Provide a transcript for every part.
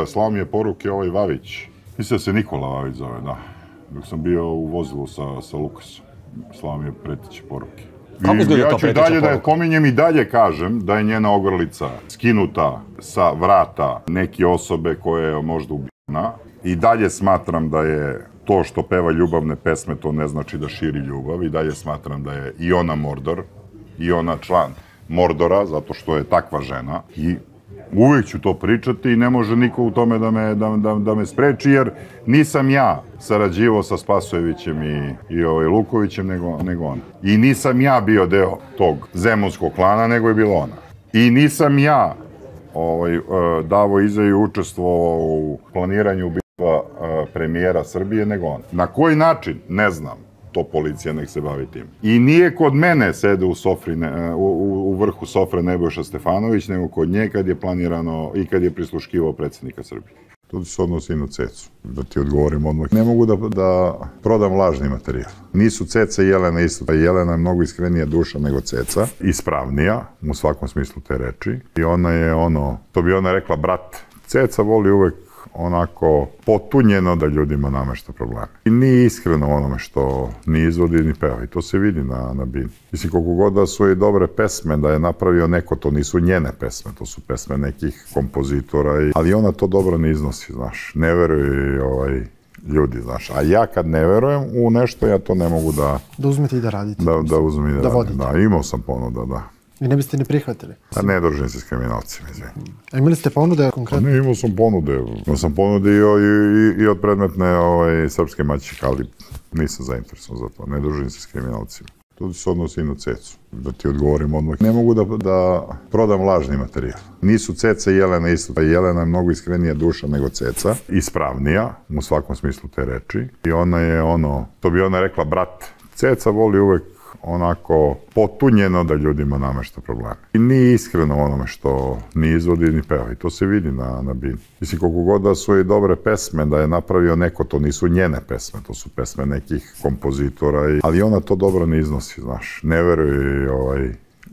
Slao mi je poruke ovaj Vavić. Mislim da se Nikola Vavić zove, da. Dok sam bio u vozilu sa Lukasom. Slao mi je preteće poruke. Kako izgleda ta preteća poruka? Da je pominjem i dalje kažem da je njena ogrlica skinuta sa vrata neke osobe koja je možda ubijena. I dalje smatram da je to što peva ljubavne pesme, to ne znači da širi ljubav. I dalje smatram da je i ona Mordor, i ona član Mordora, zato što je takva žena. I uvijek ću to pričati i ne može niko u tome da me spreči, jer nisam ja sarađivao sa Spasojevićem i Lukovićem, nego ona. I nisam ja bio deo tog zemunskog klana, nego je bila ona. I nisam ja davo izjave i učestvovao u planiranju ubistva premijera Srbije, nego ona. Na koji način? Ne znam. To policija nek se bavi tim. I nije kod mene sede u vrhu sofre Nebojša Stefanović, nego kod nje kad je planirano i kad je prisluškivao predsjednika Srbije. To se odnosi na Cecu, da ti odgovorim odmah. Ne mogu da prodam lažni materijal. Nisu Ceca i Jelena isto. Jelena je mnogo iskrenija duša nego Ceca. Ispravnija, u svakom smislu te reči. I ona je to bi ona rekla brat. Ceca voli uvek onako potunjeno da ljudima namešta probleme. I nije iskreno onome što ni izvodi ni peva. I to se vidi na bini. Mislim, koliko god da su i dobre pesme, da je napravio neko, to nisu njene pesme, to su pesme nekih kompozitora. Ali ona to dobro ne iznosi, znaš. Ne veruju ljudi, znaš. A ja kad ne verujem u nešto, ja to ne mogu da... Da uzmete i da radite. Da uzmem i da radim. Vodite. Da, imao sam ponuda, da. I ne biste ni prihvatili? A ne družim se s kriminalcima, izvim. A imali ste ponude konkretno? Ne, imao sam ponude. Imao sam ponude i od predmetne srpske maćike, ali nisam zainteresovan za to. Ne družim se s kriminalcima. To se odnosi i na Cecu, da ti odgovorim odmah. Ne mogu da prodam lažni materijal. Nisu Ceca i Jelena isto. Jelena je mnogo iskrenija duša nego Ceca. Ispravnija, u svakom smislu te reči. I ona je to bi ona rekla brat. Ceca voli uvek onako potunjeno da ljudima namešta probleme. I nije iskreno onome što ni izvodi ni peva. I to se vidi na bini. Mislim, koliko god da su i dobre pesme, da je napravio neko, to nisu njene pesme, to su pesme nekih kompozitora. Ali ona to dobro ne iznosi, znaš. Ne veruju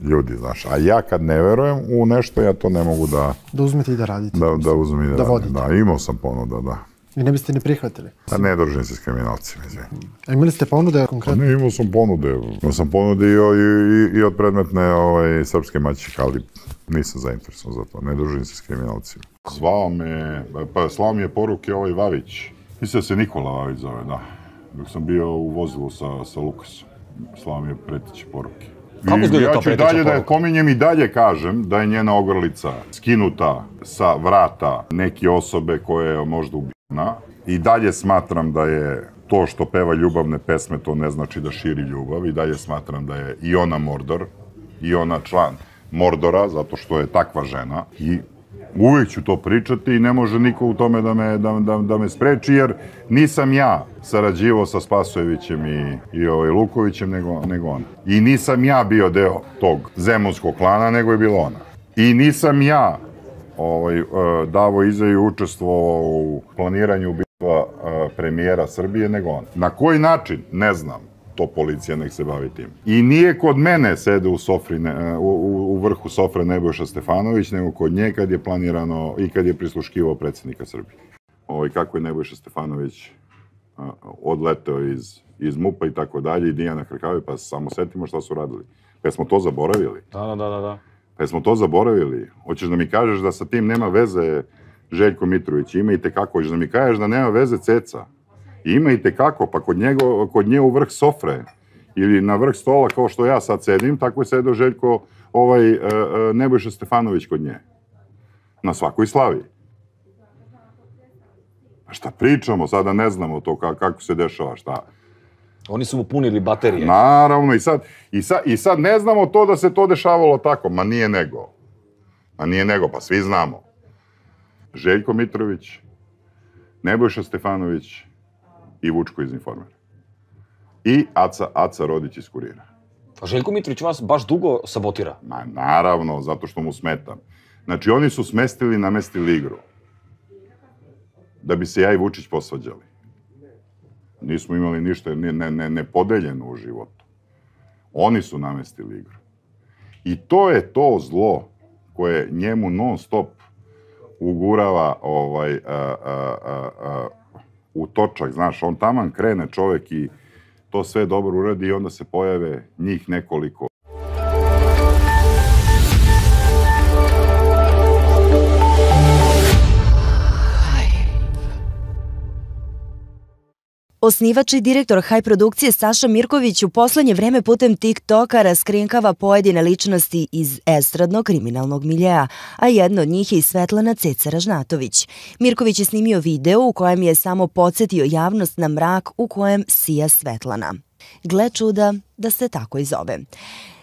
ljudi, znaš. A ja kad ne verujem u nešto, ja to ne mogu da... Da uzmete i da radite. Da uzmem i da radim. Vodite. Da, imao sam ponuda, da. I ne biste ni prihvatili? A ne družim se s kriminalcima, izvim. A imali ste ponude konkretno? Ne, imao sam ponude. Imao sam ponude i od predmetne srpske maćike, ali nisam zainteresovan za to. Ne družim se s kriminalcima. Slao mi je poruke ovaj Vavić. Mislim da se Nikola Vavić zove, da. Dok sam bio u vozilu sa Lukasom. Slao mi je preteće poruke. Kako izgleda ta preteća poruka? Da je pominjem i dalje kažem da je njena ogrlica skinuta sa vrata neke osobe koja je možda ubijena. I dalje smatram da je to što peva ljubavne pesme, to ne znači da širi ljubav. I dalje smatram da je i ona Mordor, i ona član Mordora, zato što je takva žena. I uvijek ću to pričati i ne može niko u tome da me spreči, jer nisam ja sarađivao sa Spasojevićem i Lukovićem, nego ona. I nisam ja bio deo tog zemunskog klana, nego je bila ona. I nisam ja davo izjave i učestvovao u planiranju ubistva premijera Srbije, nego ona. Na koji način? Ne znam. To policija nek se bavi tim. I nije kod mene sede u vrhu sofre Nebojša Stefanović, nego kod nje kad je planirano i kad je prisluškivao predsjednika Srbije. Kako je Nebojša Stefanović odleteo iz MUP-a i tako dalje, i Dijana Hrkave, pa samo setimo šta su radili. Pa smo to zaboravili? Da. Pa smo to zaboravili? Hoćeš da mi kažeš da sa tim nema veze Željko Mitrović? Ima i tekako. Hoćeš da mi kažeš da nema veze Ceca? Ima i tekako, pa kod nje u vrh sofre ili na vrh stola kao što ja sad sedim, tako je sedeo Željko Nebojša Stefanović kod nje. Na svakoj slavi. A šta pričamo, sada ne znamo to kako se dešava, šta. Oni su mu punili baterije. Naravno, i sad ne znamo to da se to dešavalo tako. Ma nije nego, pa svi znamo. Željko Mitrović, Nebojša Stefanović i Vučko iz Informera. I Aca Rodić iz Kurira. A Željko Mitrović vas baš dugo sabotira? Ma naravno, zato što mu smetam. Znači, oni su namestili igru. Da bi se ja i Vučić posvađali. Nismo imali ništa nepodeljeno u životu. Oni su namestili igru. I to je to zlo koje njemu non stop ugurava u točak, znaš, on taman krene čovek i to sve dobro uradi i onda se pojave njih nekoliko. Osnivač i direktor Haj produkcije Saša Mirković u poslednje vreme putem TikToka raskrinkava pojedine ličnosti iz estradnog kriminalnog miljea, a jedna od njih je i Svetlana Ceca Ražnatović. Mirković je snimio video u kojem je samo podsjetio javnost na mrak u kojem sija Svetlana. Gle čuda da se tako i zove.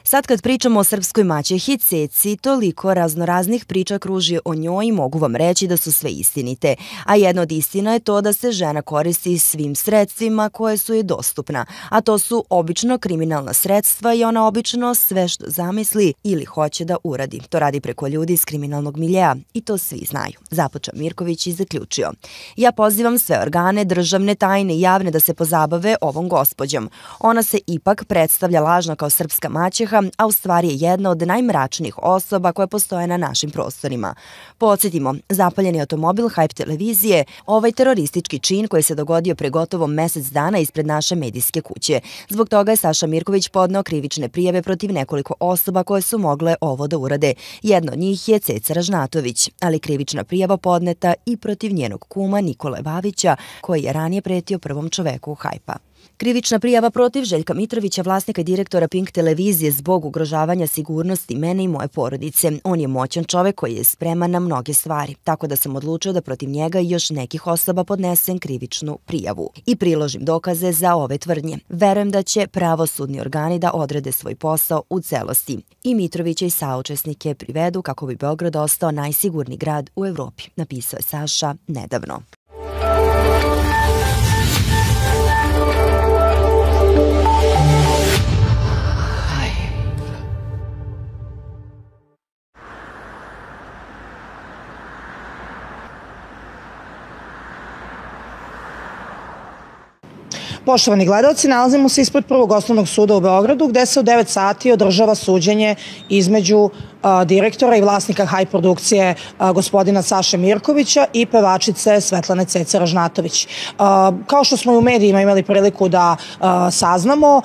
Sad kad pričamo o srpskoj maćehi Ceci, toliko raznoraznih priča kruži o njoj i mogu vam reći da su sve istinite. A jedna od istina je to da se žena koristi svim sredstvima koje su joj dostupna. A to su obično kriminalna sredstva i ona obično sve što zamisli ili hoće da uradi. To radi preko ljudi iz kriminalnog miljea i to svi znaju. Započeo Mirković i zaključio. Ja pozivam sve organe, državne, tajne i javne da se pozabave ovom gospođom. Ona se ipak predstavlja lažno kao srpska maćeha, a u stvari je jedna od najmračnijih osoba koje postoje na našim prostorima. Podsjetimo, zapaljeni automobil Hype televizije, ovaj teroristički čin koji se dogodio pre gotovo mesec dana ispred naše medijske kuće. Zbog toga je Saša Mirković podneo krivične prijave protiv nekoliko osoba koje su mogle ovo da urade. Jedna od njih je Ceca Ražnatović, ali krivična prijava podneta i protiv njenog kuma Nikole Babića, koji je ranije pretio prvom čoveku Hype-a. Krivična prijava protiv Željka Mitrovića, vlasnika i direktora Pink televizije, zbog ugrožavanja sigurnosti mene i moje porodice. On je moćan čovek koji je spreman na mnoge stvari, tako da sam odlučio da protiv njega i još nekih osoba podnesem krivičnu prijavu i priložim dokaze za ove tvrdnje. Verujem da će pravosudni organi da odrede svoj posao u celosti i Mitrovića i saučesnike privedu kako bi Beograd ostao najsigurniji grad u Evropi, napisao je Saša nedavno. Poštovani gledalci, nalazimo se ispred Prvog osnovnog suda u Beogradu gde se u 9 sati održava suđenje između direktora i vlasnika Haj produkcije gospodina Saše Mirkovića i pevačice Svetlane Cece Ražnatović. Kao što smo i u medijima imali priliku da saznamo,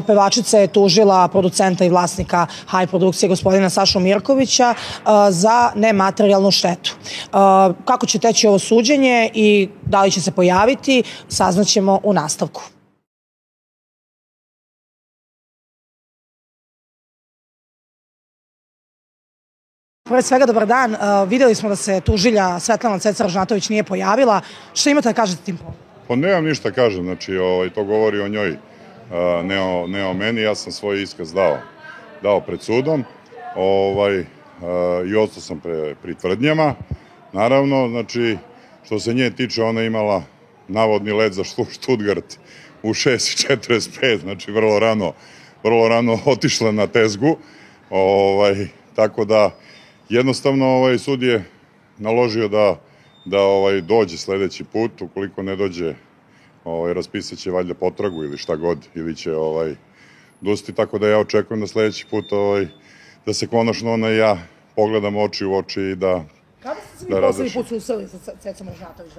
pevačica je tužila producenta i vlasnika Haj produkcije gospodina Sašu Mirkovića za nematerijalnu štetu. Kako će teći ovo suđenje i da li će se pojaviti, saznaćemo u nastavku. Pre svega, dobar dan. Videli smo da se tužilja Svetlana Ceca Ražnatović nije pojavila. Što imate da kažete tim povodom? Pa nemam ništa kažem, znači to govori o njoj, ne o meni. Ja sam svoj iskaz dao pred sudom i ostao sam pri tvrdnjama. Naravno, znači, što se nje tiče, ona je imala navodni let za Stuttgart u 6:45, znači vrlo rano otišla na tezgu, tako da jednostavno sud je naložio da dođe sledeći put, ukoliko ne dođe raspisat će valjda potragu ili šta god, ili će dosti, tako da ja očekujem da sledeći put da se konačno ona i ja pogledamo oči u oči i da... Kada ste se vi poslednji put susreli sa Cecom Ražnatović?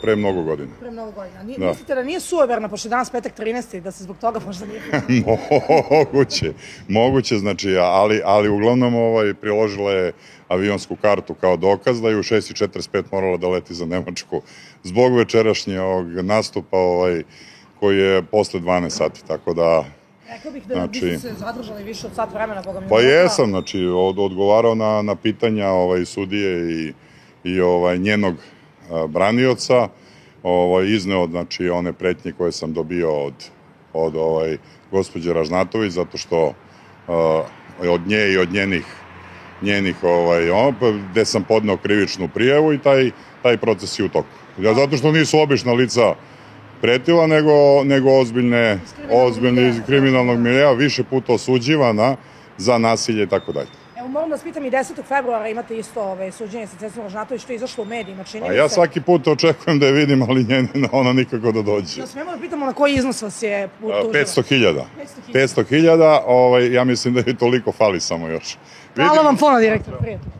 Pre mnogo godina. Pre mnogo godina. Mislite da nije sujeverna, pošto je danas petak 13. da se zbog toga možda nije... Moguće, znači, ali uglavnom priložila je avionsku kartu kao dokaz da je u 6:45 morala da leti za Nemačku zbog večerašnjeg nastupa koji je posle 12 sati, tako da... Rekao bih da biste se zadržali više od sat vremena, boga mi... Pa jesam, znači, odgovarao na pitanja sudije i njenog branioca, izneo, znači, one pretnje koje sam dobio od gospođe Ražnatović, zato što od nje i od njenih, gde sam podneo krivičnu prijavu i taj proces je u toku. Zato što nisu obična lica pretila, nego ozbiljne iz kriminalnog miljeja, više puta osuđivana za nasilje i tako dalje. Evo, moram da vas pitam, i 10. februara imate isto suđenje sa Cecom Ražnatović, što je izašlo u medijima, čini mi se. A ja svaki put očekujem da je vidim, ali ona nikako da dođe. Da smemo da pitamo na koji iznos vas je tužila? 500.000. 500.000, ja mislim da je toliko fali samo još. Hvala vam puno, direktor, prijatno.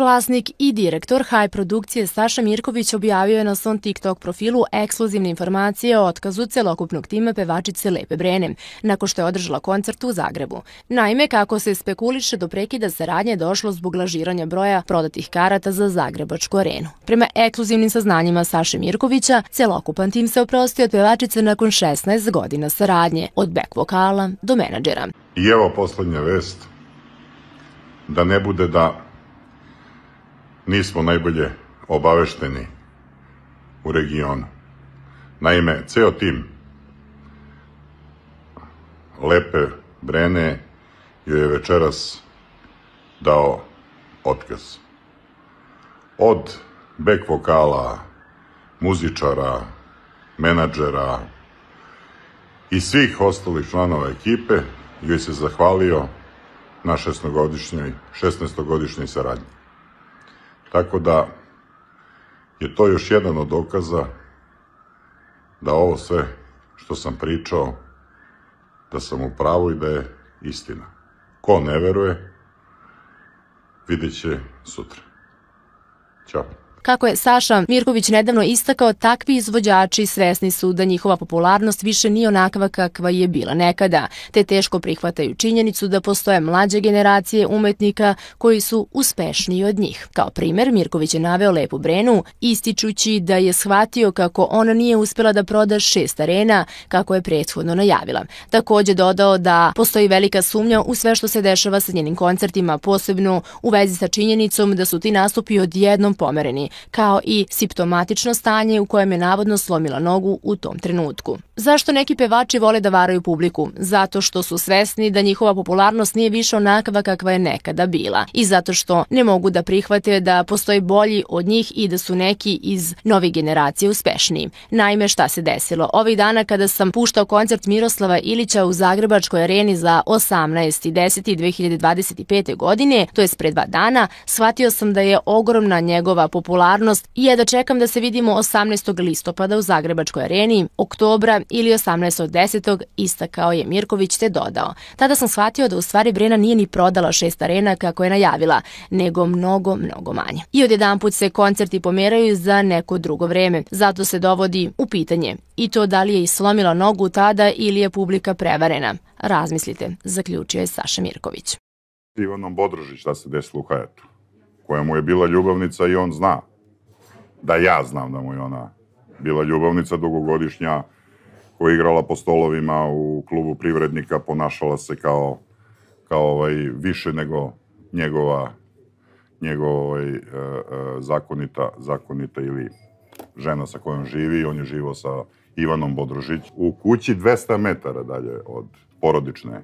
Vlasnik i direktor High produkcije Saša Mirković objavio je na svom TikTok profilu ekskluzivne informacije o otkazu celokupnog tima pevačice Lepe Brene, nakon što je održala koncert u Zagrebu. Naime, kako se spekuliše, do prekida saradnje je došlo zbog lažiranja broja prodatih karata za Zagrebačku arenu. Prema ekskluzivnim saznanjima Saše Mirkovića, celokupan tim se oprostio od pevačice nakon 16 godina saradnje, od back vokala do menadžera. I evo poslednja vest, da ne bude da nismo najbolje obavešteni u regionu. Naime, ceo tim Lepe Brene joj je večeras dao otkaz. Od back vokala, muzičara, menadžera i svih ostalih članova ekipe joj se zahvalio na 16-godišnjoj saradnji. Tako da je to još jedan od dokaza da ovo sve što sam pričao, da sam u pravu i da je istina. Ko ne veruje, vidjet će sutra. Ćao. Kako je Saša Mirković nedavno istakao, takvi izvođači svesni su da njihova popularnost više nije onakva kakva je bila nekada, te teško prihvataju činjenicu da postoje mlađe generacije umetnika koji su uspešniji od njih. Kao primer, Mirković je naveo Lepu Brenu, ističući da je shvatio kako ona nije uspela da proda 6 arena kako je prethodno najavila. Takođe dodao da postoji velika sumnja u sve što se dešava sa njenim koncertima, posebno u vezi sa činjenicom da su ti nastupi odjednom pomereni, kao i simptomatično stanje u kojem je navodno slomila nogu u tom trenutku. Zašto neki pevači vole da varaju publiku? Zato što su svesni da njihova popularnost nije više onakva kakva je nekada bila i zato što ne mogu da prihvate da postoji bolji od njih i da su neki iz novih generacija uspešniji. Naime, šta se desilo? Ovih dana kada sam puštao koncert Miroslava Ilića u Zagrebačkoj areni za 18.10.2025. godine, to je pred 2 dana, shvatio sam da je ogromna njegova popularnost i jedva čekam da se vidimo 18. listopada u Zagrebačkoj areni, oktobra ili 18.10. istakao je Mirković te dodao. Tada sam shvatio da u stvari Brena nije ni prodala 6 arena kako je najavila, nego mnogo manje. I odjedanput se koncerti pomeraju za neko drugo vreme, zato se dovodi u pitanje i to da li je i slomila nogu tada ili je publika prevarena. Razmislite, zaključio je Saša Mirković. Ivanom Bodrožić, šta se desilo u Hayatu, koja mu je bila ljubavnica i on zna. Da ja znam da mu je ona bila ljubavnica dugogodišnja, koja je igrala po stolovima u klubu Privrednika, ponašala se kao više nego njegova zakonita ili žena sa kojom živi. On je živao sa Ivanom Bodrožić u kući 200 metara dalje od porodične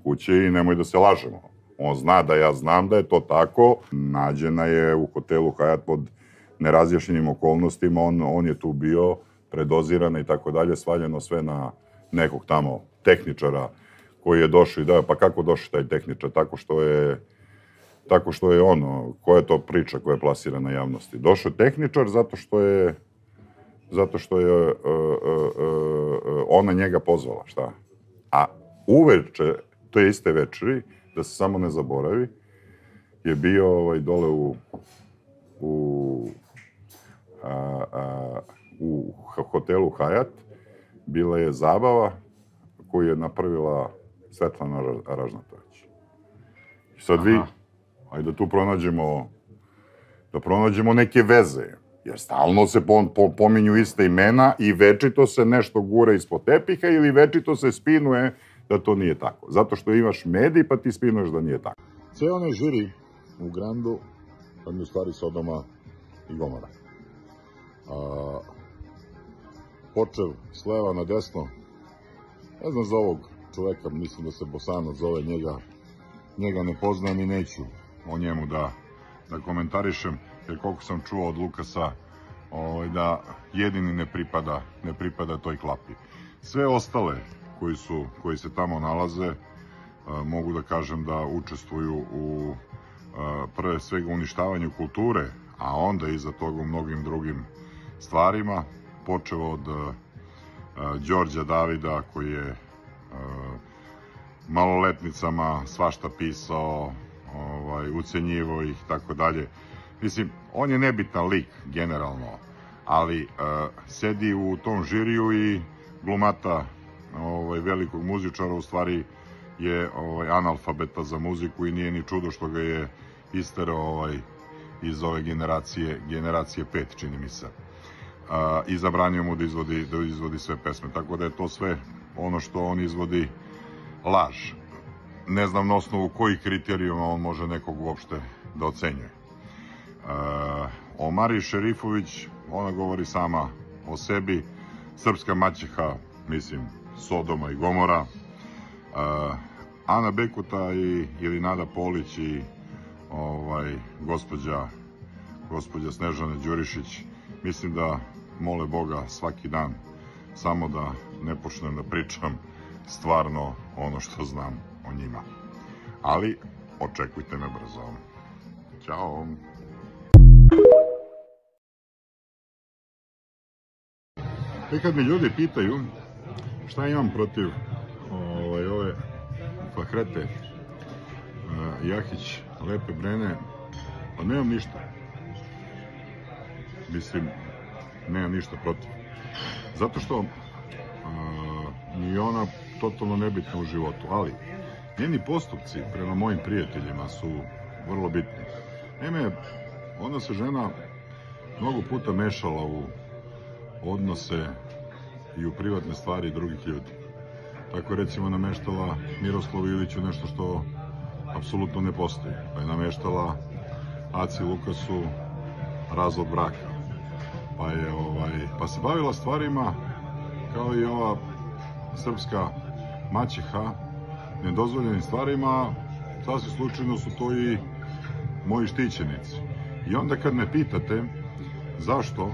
kuće i nemoj da se lažemo. On zna da ja znam da je to tako. Nađena je u hotelu Hayat pod nerazjašnjenim okolnostima. On je tu bio, predozirana i tako dalje, svaljeno sve na nekog tamo tehničara koji je došao i da, pa kako došao taj tehničar? Tako što je ono, koja je to priča koja je plasirana javnosti? Došao je tehničar zato što je ona njega pozvala, šta? A uveče, to je iste večeri, da se samo ne zaboravi, je bio dole u hotelu Hayat, bila je zabava koju je napravila Svetlana Ražnatović. Sad vi, ajde da tu pronađemo neke veze, jer stalno se pominju iste imena i večito se nešto gura ispod tepiha ili večito se spinuje da to nije tako. Zato što imaš medij pa ti spinuješ da nije tako. Ceo onaj žiri u Grandu, kad mi u stvari Sodoma i Gomora. Počev s leva na desno, ne znam za ovog čoveka, mislim da se Bosanac zove, njega ne poznam i neću o njemu da komentarišem, jer koliko sam čuo od Lukasa da jedini ne pripada toj klapi. Sve ostale koji se tamo nalaze, mogu da kažem da učestvuju u prve svega uništavanju kulture, a onda iza toga u mnogim drugim stvarima, počeo od Đorđa Davida koji je maloletnicama svašta pisao, ucenjivo ih, tako dalje. Mislim, on je nebitan lik, generalno, ali sedi u tom žiriju i glumata velikog muzičara, u stvari je analfabeta za muziku i nije ni čudo što ga je isterao iz ove generacije 5, čini mi se. I zabranio mu da izvodi sve pesme, tako da je to sve ono što on izvodi laž. Ne znam na osnovu kojih kriterijuma on može nekog uopšte da ocenjuje. O Mariji Šerifović, ona govori sama o sebi, srpska maćeha, mislim, Sodoma i Gomora. Ana Bekuta ili Nada Polić i gospođa Snežana Đurišić, mislim da mole Boga svaki dan samo da ne počnem da pričam stvarno ono što znam o njima. Ali očekujte me brzo. Ćao! I kad me ljudi pitaju šta imam protiv ove Fahrete Jahić, Lepe Brene, pa nemam ništa. Mislim, nemam ništa protiv. Zato što ni ona totalno nebitna u životu, ali njeni postupci prema mojim prijateljima su vrlo bitni. Naime, ona se žena mnogo puta mešala u odnose i u privatne stvari drugih ljudi. Tako recimo nameštala Miroslavu Iliću nešto što apsolutno ne postoji. Pa je nameštala Aci Lukasu razvod braka. Pa se bavila stvarima kao i ova srpska maćeha, nedozvoljenim stvarima, sasvim slučajno su to i moji štićenici. I onda kad me pitate zašto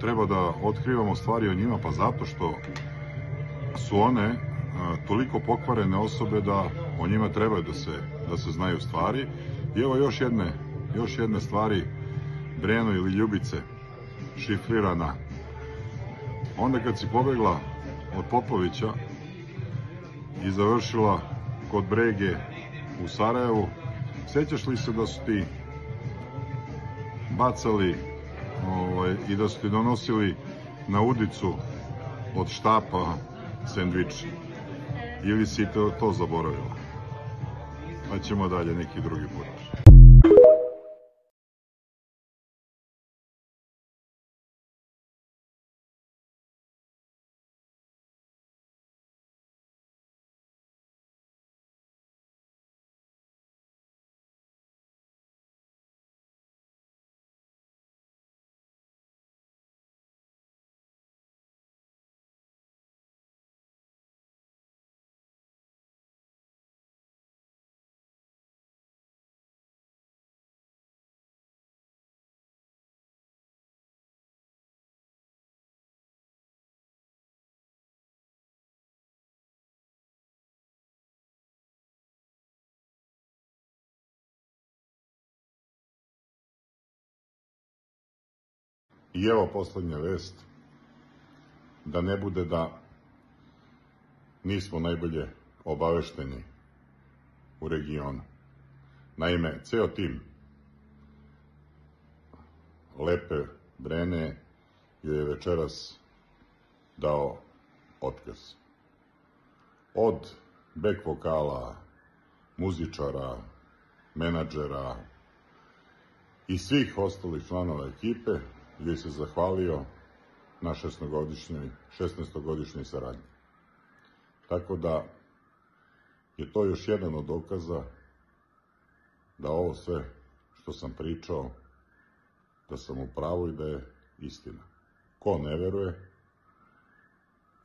treba da otkrivamo stvari o njima, pa zato što su one toliko pokvarene osobe da o njima treba da se znaju stvari. I evo još jedne stvari, Breno ili Ljubice, šifrirana. Onda kad si pobegla od Popovića i završila kod Brege u Sarajevu, sećaš li se da su ti bacali i da su ti donosili na udicu od štapa sendvič? Ili si to zaboravila? Pa ćemo dalje neki drugi put. I evo poslednja vest, da ne bude da nismo najbolje obavešteni u regionu. Naime, ceo tim Lepe Brene joj je večeras dao otkaz. Od back vokala, muzičara, menadžera i svih ostalih članova ekipe joj se zahvalio na 16-godišnjoj saradnji. Tako da je to još jedan od dokaza da ovo sve što sam pričao, da sam u pravu i da je istina. Ko ne veruje,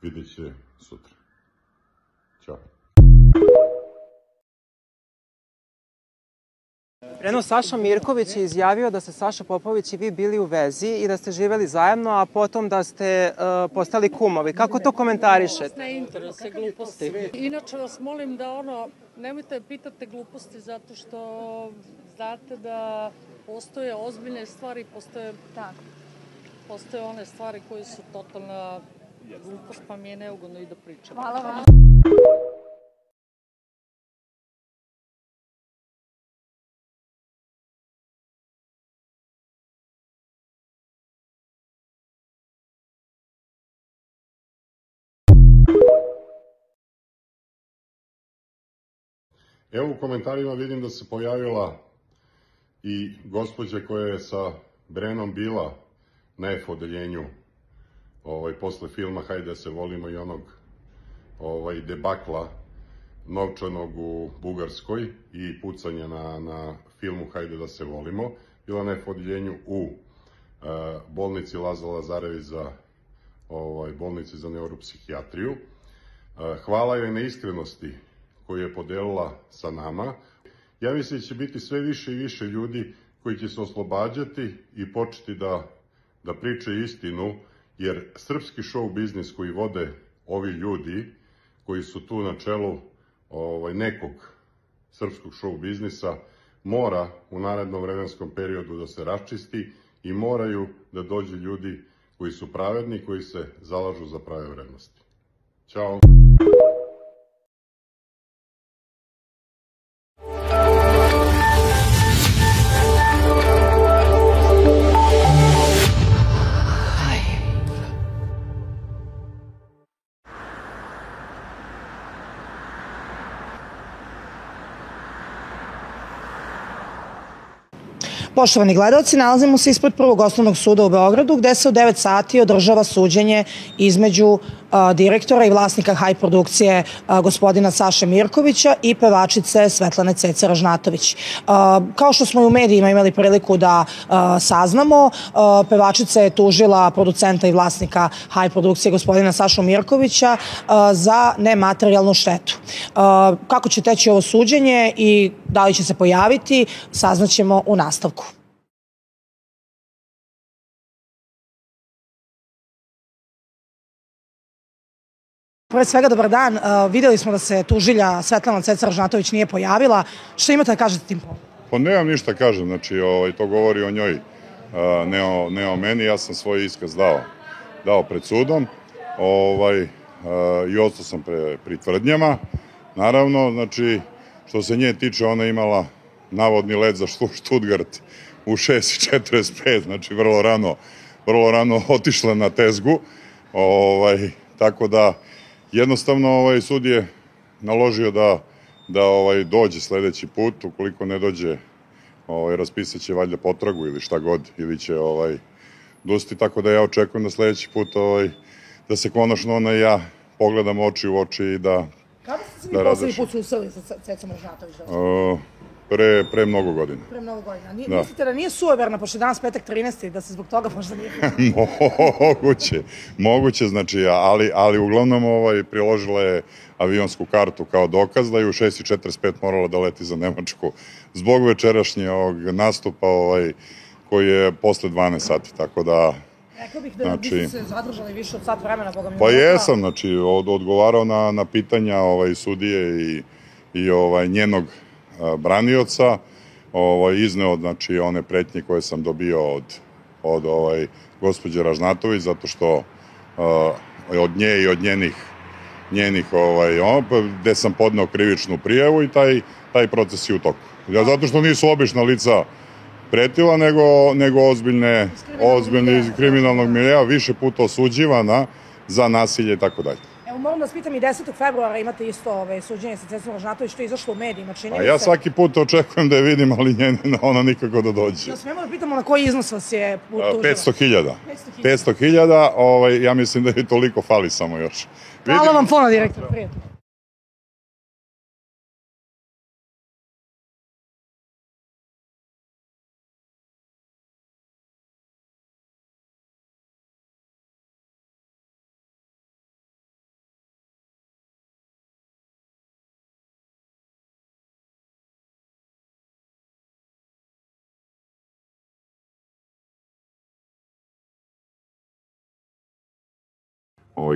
vidjet će sutra. Ćao. Eno, Saša Mirković je izjavio da ste Saša Popović i vi bili u vezi i da ste živeli zajedno, a potom da ste postali kumovi. Kako to komentarišete? Ne interese gluposti. Inače vas molim da nemojte pitate gluposti zato što znate da postoje ozbiljne stvari, postoje one stvari koje su totalna glupost, pa mi je neugodno i da pričam. Hvala vam. Evo u komentarima vidim da se pojavila i gospođa koja je sa Brenom bila na F odeljenju posle filma Hajde da se volimo i onog debakla novčanog u Bugarskoj i pucanja na filmu Hajde da se volimo. Bila na F odeljenju u bolnici Laza Lazarević za bolnici za neuropsihijatriju. Hvala joj na iskrenosti koju je podelila sa nama. Ja mislim da će biti sve više i više ljudi koji će se oslobađati i početi da pričaju istinu, jer srpski show biznis koji vode ovi ljudi, koji su tu na čelu nekog srpskog show biznisa, mora u narednom vremenskom periodu da se raščisti i moraju da dođu ljudi koji su pravedni, koji se zalažu za prave vrednosti. Ćao! Poštovani gledalci, nalazimo se ispred Prvog osnovnog suda u Beogradu, gde se u 9 sati održava suđenje između direktora i vlasnika Haj produkcije gospodina Saše Mirkovića i pevačice Svetlane Cece Ražnatović. Kao što smo i u medijima imali priliku da saznamo, pevačica je tužila producenta i vlasnika Haj produkcije gospodina Sašu Mirkovića za nematerijalnu štetu. Kako će teći ovo suđenje i da li će se pojaviti, saznaćemo u nastavku. Pre svega, dobar dan. Videli smo da se tužilja Svetlana Ceca Ražnatović nije pojavila. Što imate da kažete tim povodom? Pa nemam ništa kažem, znači to govori o njoj, ne o meni. Ja sam svoj iskaz dao pred sudom i ostao sam pri tvrdnjama. Naravno, znači, što se nje tiče, ona imala navodni let za Stuttgart u 6:45, znači vrlo rano otišla na tezgu, tako da jednostavno sud je naložio da dođe sledeći put, ukoliko ne dođe raspisat će valjda potragu ili šta god, ili će dosti, tako da ja očekujem da sledeći put da se konačno ona i ja pogledamo oči u oči i da Kada ste se vi poslednji put susreli sa Cecom Ražnatović? Pre mnogo godina. Pre mnogo godina. Mislite da nije sujeverna, pošto je danas petak 13. da se zbog toga možda nije... Moguće, znači, ali uglavnom priložila je avionsku kartu kao dokaz da je u 6:45 morala da leti za Nemačku zbog večerašnjeg nastupa koji je posle 12 sati, tako da... Rekao bih da biste se zadržali više od sat vremena, boga mi... Pa jesam, znači, odgovarao na pitanja sudije i njenog branioca, izneo, znači, one pretnje koje sam dobio od gospođe Ražnatović, zato što od nje i od njenih, gde sam podneo krivičnu prijavu i taj proces je u toku. Zato što nisu obična lica pretila, nego ozbiljne iz kriminalnog milija, više puta osuđivana za nasilje i tako dalje. Evo, moram da vas pitam, i 10. februara imate isto suđenje sa Cecom Ražnatović, što je izašlo u medijima, čini mi se... A ja svaki put očekujem da je vidim, ali ona nikako da dođe. Da smemo da pitamo na koji iznos vas je tužila? 500.000. 500.000, ja mislim da je toliko fali samo još. Hvala vam puno, direktor, prijatno.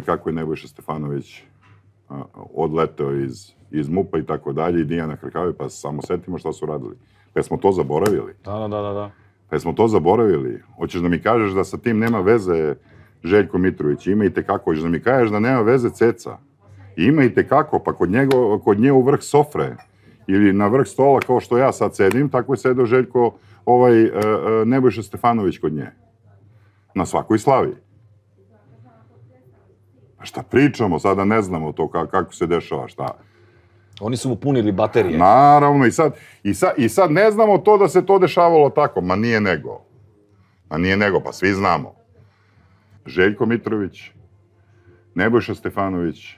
Kako je Nebojša Stefanović odleteo iz MUP-a i tako dalje, i Dijana Hrkave, pa samo setimo šta su radili. Pa smo to zaboravili. Da. Pa smo to zaboravili. Hoćeš da mi kažeš da sa tim nema veze Željko Mitrović? Ima i tekako. Hoćeš da mi kažeš da nema veze Ceca? Ima i tekako, pa kod nje u vrh sofre ili na vrh stola, kao što ja sad sedim, tako je sedao Željko Nebojša Stefanović kod nje. Na svakoj slavi. Šta pričamo, sada ne znamo to kako se dešava, šta. Oni su mu punili baterije. Naravno, i sad ne znamo to da se to dešavalo tako. Ma nije nego, pa svi znamo. Željko Mitrović, Nebojša Stefanović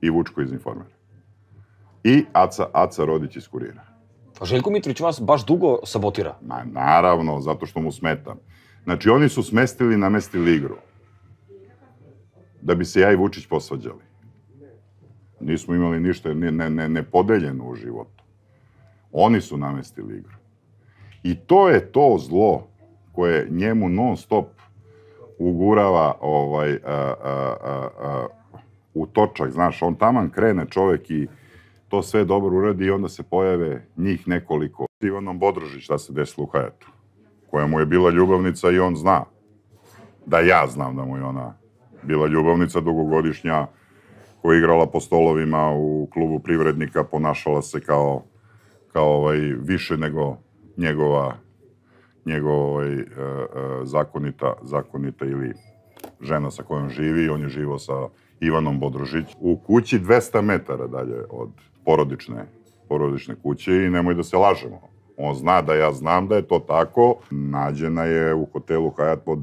i Vučko iz Informera. I Aca Rodić iz Kurira. A Željko Mitrović vas baš dugo sabotira? Ma naravno, zato što mu smetam. Znači, oni su namestili igru. Da bi se ja i Vučić posvađali. Nismo imali ništa nepodeljeno u životu. Oni su namestili igru. I to je to zlo koje njemu non stop ugurava u točak, znaš, on taman krene čovek i to sve dobro uradi i onda se pojave njih nekoliko. Ivanom Bodrožić, šta se desilo u Hajatu, koja mu je bila ljubavnica i on zna da ja znam da mu je ona bila ljubavnica dugogodišnja, koja je igrala po stolovima u klubu Privrednika, ponašala se kao više nego njegova zakonita ili žena sa kojom živi. On je živao sa Ivanom Bodrožić u kući 200 metara dalje od porodične kuće i nemoj da se lažemo. On zna da ja znam da je to tako. Nađena je u hotelu Hajat pod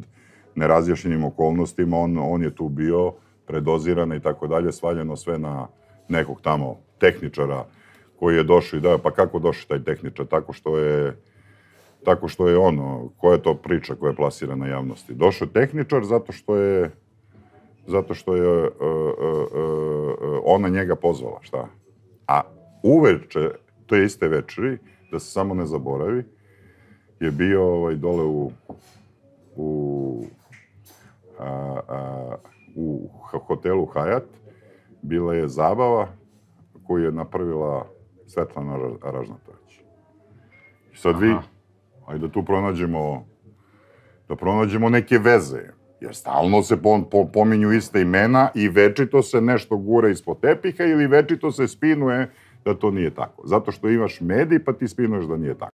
nerazjašnjenim okolnostima. On je tu bio predozirana i tako dalje, svaljeno sve na nekog tamo tehničara koji je došao i pa kako došao taj tehničar? Tako što je ono, koja je to priča koja je plasirana javnosti? Došao je tehničar zato što je ona njega pozvala, šta? A uveče, to je iste večeri, da se samo ne zaboravi, je bio dole u hotelu Hajat, bila je zabava koju je napravila Svetlana Ražnatović. I sad vi, ajde da tu pronađemo neke veze, jer stalno se pominju iste imena i večito se nešto gura ispod tepiha ili večito se spinuje da to nije tako. Zato što imaš medij pa ti spinuješ da nije tako.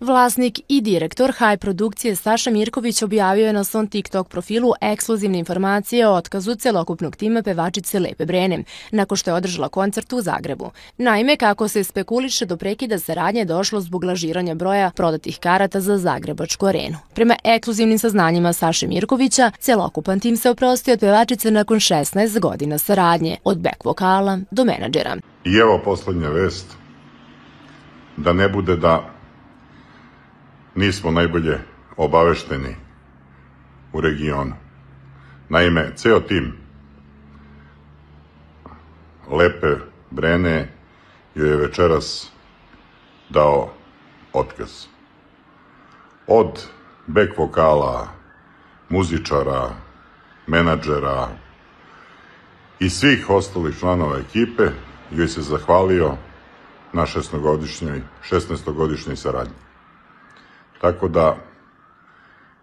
Vlasnik i direktor Haj produkcije Saša Mirković objavio je na svom TikTok profilu ekskluzivne informacije o otkazu celokupnog tima pevačice Lepe Brene, nakon što je održala koncert u Zagrebu. Naime, kako se spekuliše, do prekida saradnje je došlo zbog lažiranja broja prodatih karata za Zagrebačku arenu. Prema ekskluzivnim saznanjima Saše Mirkovića, celokupan tim se oprostio od pevačice nakon 16 godina saradnje, od back vokala do menadžera. I evo poslednja vest, da ne bude da nismo najbolje obavešteni u regionu. Naime, ceo tim Lepe Brene joj je večeras dao otkaz. Od back vokala, muzičara, menadžera i svih ostalih članova ekipe joj se zahvalio na 16-godišnjoj saradnji. Tako da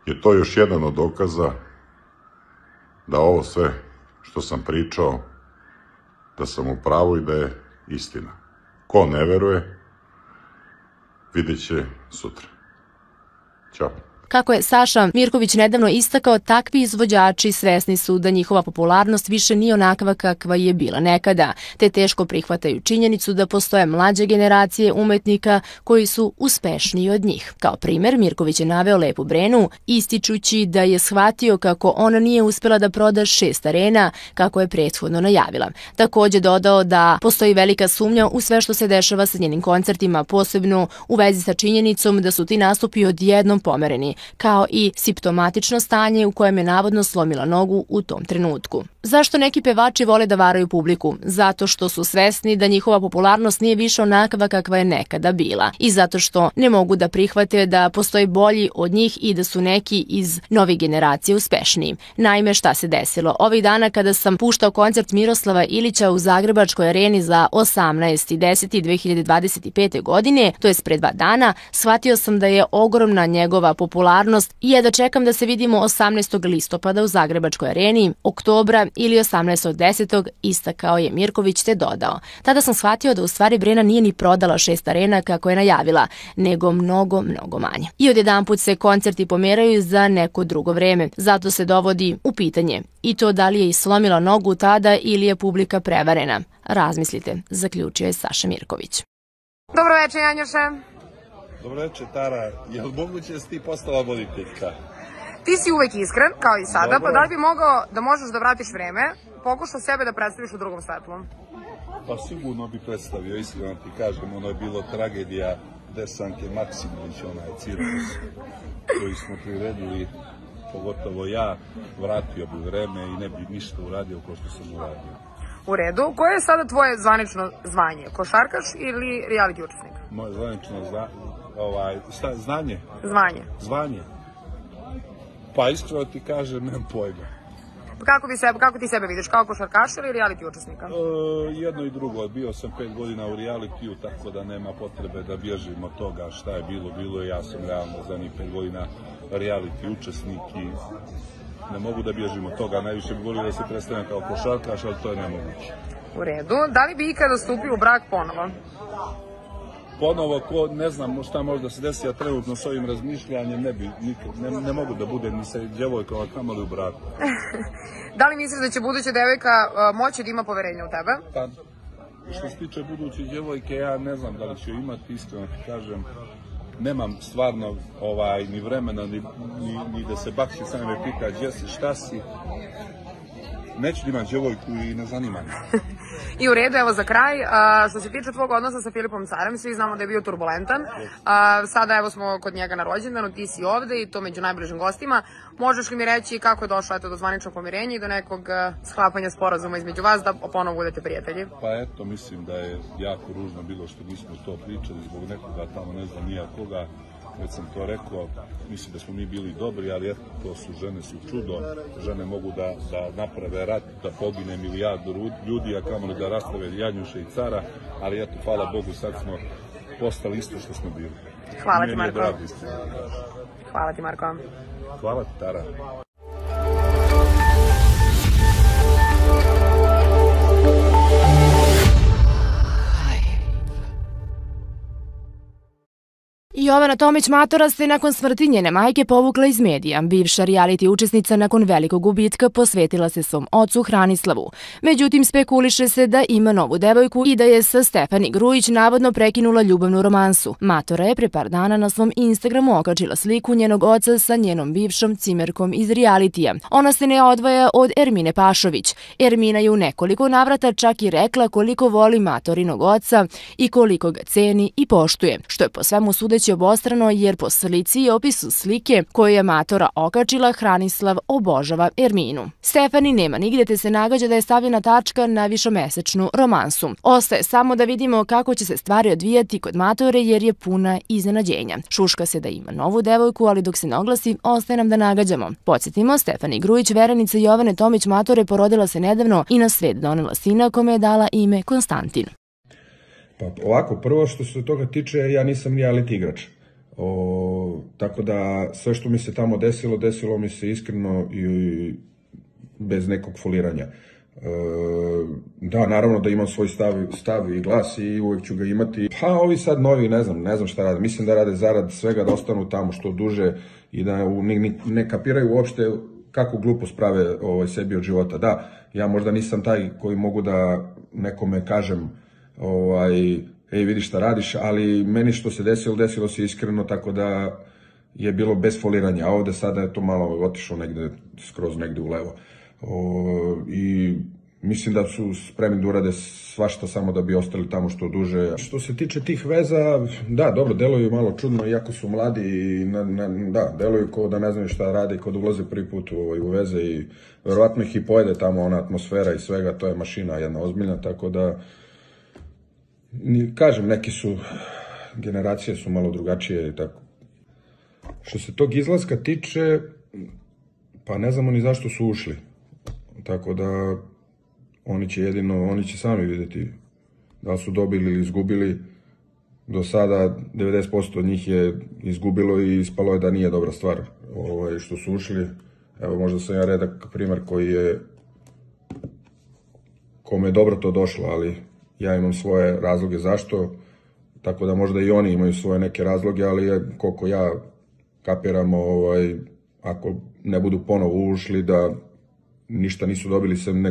je to još jedan od dokaza da ovo sve što sam pričao, da sam u pravu i da je istina. Ko ne veruje, vidjet će sutra. Ćao. Kako je Saša Mirković nedavno istakao, takvi izvođači svesni su da njihova popularnost više nije onakva kakva je bila nekada, te teško prihvataju činjenicu da postoje mlađe generacije umetnika koji su uspešniji od njih. Kao primer, Mirković je naveo Lepu Brenu, ističući da je shvatio kako ona nije uspela da proda 6 arena, kako je prethodno najavila. Takođe dodao da postoji velika sumnja u sve što se dešava sa njenim koncertima, posebno u vezi sa činjenicom da su ti nastupi odjednom pomereni, kao i simptomatično stanje u kojem je navodno slomila nogu u tom trenutku. Zašto neki pevači vole da varaju publiku? Zato što su svesni da njihova popularnost nije više onakva kakva je nekada bila i zato što ne mogu da prihvate da postoji bolji od njih i da su neki iz novih generacija uspešniji. Naime, šta se desilo? Ovih dana kada sam puštao koncert Miroslava Ilića u Zagrebačkoj areni za 18.10.2025. godine, to je pre 2 dana, shvatio sam da je ogromna njegova popularnost popularnost i jedva čekam da se vidimo 18. listopada u Zagrebačkoj areni, oktobra ili 18.10. istakao je Mirković te dodao. Tada sam shvatio da u stvari Brena nije ni prodala 6 arena kako je najavila, nego mnogo manje. I odjedanput se koncerti pomeraju za neko drugo vreme, zato se dovodi u pitanje i to da li je i slomila nogu tada ili je publika prevarena. Razmislite, zaključio je Saša Mirković. Dobro večer, Janjoše. Dobro večer, Tara. Je li moguće da si ti postala voditeljka? Ti si uvek iskren, kao i sada, pa da li bi mogao da možeš da vratiš vreme, pokušao sebe da predstaviš u drugom svetlu? Pa sigurno bi predstavio, iskreno ti kažem, ono je bilo tragedija Desanke Maksimović, onaj cirkus koji smo priredili, pogotovo ja, vratio bi vreme i ne bi ništa uradio kao što sam uradio. U redu. Koje je sada tvoje zvanično zvanje? Košarkaš ili reality učesnik? Moje zvanično znanje? Zvanje. Pa iskreno ti kažem, nemam pojma. Kako ti sebe vidiš, kao košarkaša ili reality učesnika? Jedno i drugo. Bio sam 5 godina u realitiju, tako da nema potrebe da bježim od toga šta je bilo. Ja sam realno zadnjih 5 godina reality učesnik i ne mogu da bježim od toga. Najviše bi volio da se predstavljam kao košarkaš, ali to je nemoguće. U redu. Da li bi ikada stupio u brak ponovo? Ponovo, ne znam šta može da se desi, a trenutno s ovim razmišljanjem ne mogu da budem ni sa djevojkom, a kamoli u braku. Da li misliš da će buduća devojka moći da ima poverenja u tebe? Pa, što se tiče buduće djevojke, ja ne znam da li ću imati, iskreno ti kažem. Nemam stvarno ni vremena, ni da se bakši sam me pita gdje si, šta si. Neću da imam djevojku i ne zanima me. I u redu, evo za kraj, što se tiče tvog odnosa sa Filipom Carem, svi znamo da je bio turbulentan. Sada evo smo kod njega na rođendanu, ti si ovde i to među najbližim gostima. Možeš li mi reći kako je došlo do zvaničnog pomirenja i do nekog sklapanja sporazuma između vas da ponovo budete prijatelji? Pa eto, mislim da je jako ružno bilo što nismo to pričali zbog nekoga tamo, ne znam nija koga. Već sam to rekao, mislim da smo mi bili dobri, ali eto, to su žene, su čudo. Žene mogu da naprave rat, da pogine milijardu ljudi, a kamoli da rastrave Janjuše i Cara, ali eto, hvala Bogu, sad smo postali isto što smo bili. Hvala ti, Marko. Hvala ti, Marko. Hvala ti, Tara. Jovana Tomić Matora se nakon smrti njene majke povukla iz medija. Bivša reality učesnica nakon velikog gubitka posvetila se svom ocu Hranislavu. Međutim, spekuliše se da ima novu devojku i da je sa Stefani Grujić navodno prekinula ljubavnu romansu. Matora je pre par dana na svom Instagramu okačila sliku njenog oca sa njenom bivšom cimerkom iz realitija. Ona se ne odvaja od Ermine Pašović. Ermina je u nekoliko navrata čak i rekla koliko voli Matorinog oca i koliko ga ceni i poštuje, što je po svemu sudeći obostrano jer po slici i opisu slike koju je Matora okačila, Hranislav obožava Erminu. Stefani nema nigde te se nagađa da je stavljena tačka na višemesečnu romansu. Ostaje samo da vidimo kako će se stvari odvijati kod Matore jer je puna iznenađenja. Šuška se da ima novu devojku, ali dok se ne oglasi, ostaje nam da nagađamo. Podsjetimo, Stefani Grujić, verenica Jovane Tomić Matore, porodila se nedavno i na svet donela sina kome je dala ime Konstantin. Pa ovako, prvo što se toga tiče, ja nisam reality igrač. Tako da sve što mi se tamo desilo mi se iskreno i bez nekog foliranja. Da, naravno da imam svoj stav i glas i uvek ću ga imati. Pa ovi sad novi, ne znam šta rade. Mislim da rade zarad svega, da ostanu tamo što duže i da ne kapiraju uopšte kakvu glupost prave sebi od života. Da, ja možda nisam taj koji mogu da nekome kažem ej, vidi šta radiš, ali meni što se desilo se iskreno, tako da je bilo bez foliranja, a ovde sada je to malo otišlo skroz negde u levo. I mislim da su spremni da urade svašta samo da bi ostali tamo što duže. Što se tiče tih veza, da, dobro, deluju malo čudno, iako su mladi i da, deluju kao da ne znaju šta rade i kao da ulaze prvi put u veze i verovatno ih i pojede tamo ona atmosfera i svega, to je mašina jedna ozbiljna, tako da kažem, neki su, generacije su malo drugačije i tako. Što se tog izlaska tiče, pa ne znamo ni zašto su ušli. Tako da oni će sami vidjeti da li su dobili ili izgubili. do sada 90% njih je izgubilo i ispalo je da nije dobra stvar što su ušli. Evo, možda sam ja redak primjer kome je dobro to došlo, ali ja imam svoje razloge zašto, tako da možda i oni imaju svoje neke razloge, ali koliko ja kapiram, ako ne budu ponovo ušli, da ništa nisu dobili sem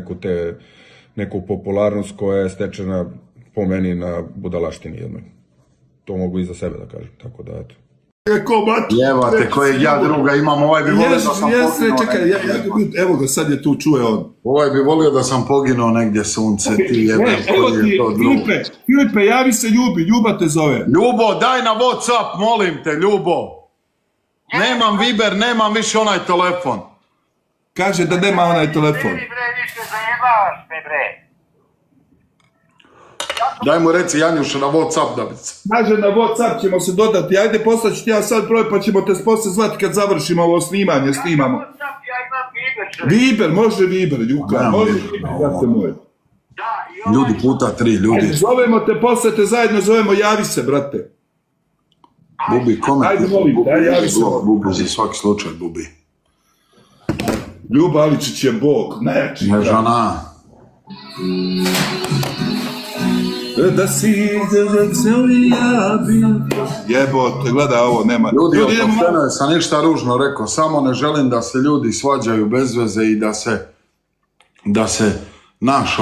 neku popularnost koja je stečena po meni na budalaštini jednoj. To mogu i za sebe da kažem, tako da eto. Jevate, kojeg ja druga imam, ovaj bi volio da sam poginuo. Čekaj, evo ga, sad je tu, čuje on. Ovaj bi volio da sam poginuo negdje, sunce, ti jebem, koji je to drugo. Filipe, javi se Ljuba te zove. Ljubo, daj na WhatsApp, molim te, Ljubo. Nemam Viber, nemam više onaj telefon. Kaže da nema onaj telefon. Daj mu reci Janjuša na WhatsApp da bi se... Kaže na WhatsApp ćemo se dodati, ajde poslaću ti ja sad broj pa ćemo te poslije zvati kad završimo ovo snimanje, snimamo. Viber, može Viber, Ljuka, može Viber, brate moj. Ljudi puta 3, ljudi. Ajde, zovemo te, poslije te zajedno zovemo, javi se, brate. Bubi, kome? Ajde, molim, daj, javi se. Bubi, za svaki slučaj, Bubi. Ljuba Aličić je Bog, najjači. Nežana. Da si jebote, gleda ovo, nema. Ljudi, oprošteno je, sam ništa ružno rekao, samo ne želim da se ljudi svađaju bez veze i da se naš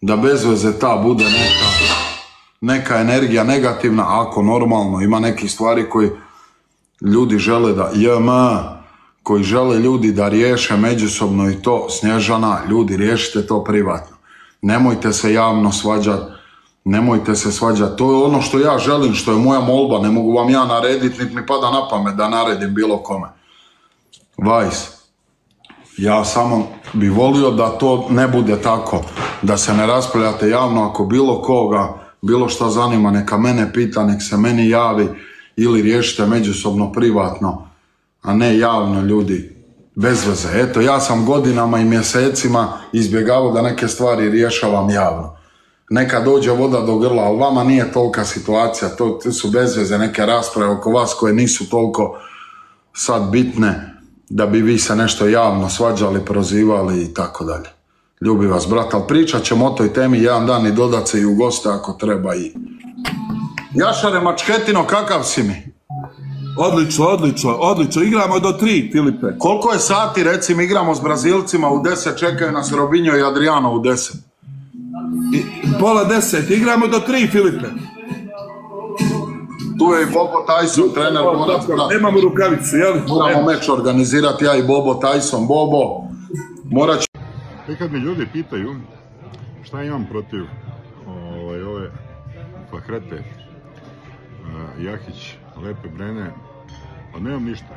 da bez veze ta bude neka energija negativna, ako normalno ima nekih stvari koji ljudi žele da koji žele ljudi da riješe međusobno i to, Snježana, ljudi riješite to privatno. Nemojte se javno svađati. Nemojte se svađati, to je ono što ja želim, što je moja molba, ne mogu vam ja narediti, niti mi pada na pamet da naredim bilo kome. Vajs, ja samo bi volio da to ne bude tako, da se ne raspravljate javno, ako bilo koga, bilo što zanima, neka mene pita, nek se meni javi ili riješite međusobno privatno, a ne javno ljudi, bez veze. Eto, ja sam godinama i mjesecima izbjegavao da neke stvari rješavam javno. Neka dođe voda do grla, ali vama nije tolika situacija, to su bez veze neke rasprave oko vas koje nisu toliko sad bitne da bi vi se nešto javno svađali, prozivali i tako dalje. Ljubi vas, brat, ali pričat ćemo o toj temi jedan dan i dodat se i u goste ako treba i... Jašare Mačketino, kakav si mi? Odlično, igramo do 3, Filipe. Koliko je sati, recimo, igramo s Brazilcima u 10, čekaju nas Robinho i Adriano u 10. Pola 10, igramo do 3, Filipe. Tu je i Bobo Tyson, trener. Nemamo rukavicu, jel? Moramo meč organizirati, ja i Bobo Tyson. Bobo, morat ću... Kad mi ljudi pitaju šta imam protiv ove Fahrete, Jahić, Lepe Brene, pa nemam ništa.